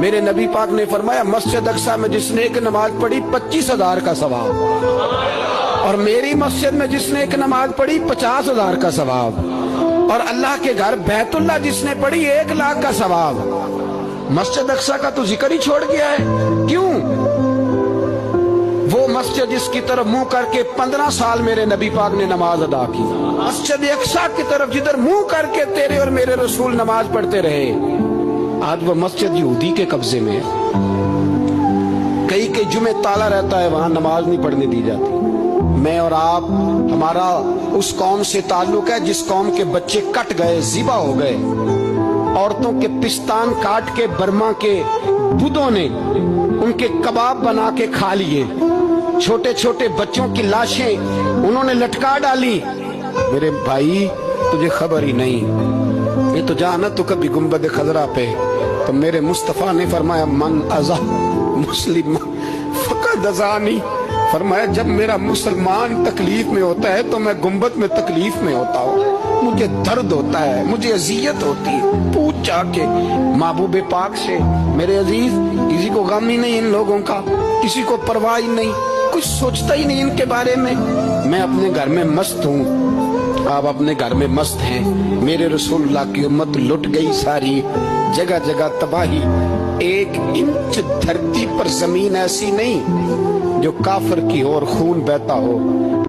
میرے نبی پاک نے فرمایا مسجد اقصی میں جس نے ایک نماز پڑھی 25,000 کا ثواب، اور میری مسجد میں جس نے ایک نماز پڑھی 50,000 کا ثواب، اور اللہ کے گھر بیت اللہ جس نے پڑھی 1,00,000 کا ثواب۔ مسجد اقصی کا تو ذکر ہی چھوڑ گیا ہے، کیوں؟ وہ مسجد جس کی طرف منہ کر کے 15 سال میرے نبی پاک نے نماز ادا کی، مسجد اقصی کی طرف جدھر منہ کر کے تیرے اور میرے رسول نماز پڑھتے رہے، آج وہ مسجد یہودی کے قبضے میں ہے۔ کئی جمعے تالا رہتا ہے، وہاں نماز نہیں پڑھنے دی جاتی۔ میں اور آپ، ہمارا اس قوم سے تعلق ہے جس قوم کے بچے کٹ گئے، ذبح ہو گئے، عورتوں کے پستان کاٹ کے برما کے بدھوں نے ان کے کباب بنا کے کھا لیے، چھوٹے چھوٹے بچوں کی لاشیں انہوں نے لٹکا ڈالی۔ میرے بھائی تجھے خبر ہی نہیں، یہ تو جانا تو کبھی گنبد خضرا پہ، تو میرے مصطفیٰ نے فرمایا من ازا مسلم فقد ازانی، فرمایا جب میرا مسلمان تکلیف میں ہوتا ہے تو میں گنبد میں تکلیف میں ہوتا ہوں، مجھے درد ہوتا ہے، مجھے اذیت ہوتی ہے۔ پوچھ جا کے محبوب پاک سے، میرے عزیز کسی کو غم ہی نہیں ان لوگوں کا، کسی کو پرواہ ہی نہیں، کچھ سوچتا ہی نہیں ان کے بارے میں۔ میں اپنے گھر میں مست ہوں، آپ اپنے گھر میں مست ہیں۔ میرے رسول اللہ کی امت لٹ گئی ساری، جگہ جگہ تباہی، 1 انچ دھرتی پر زمین ایسی نہیں جو کافر کی ہو اور خون بہتا ہو۔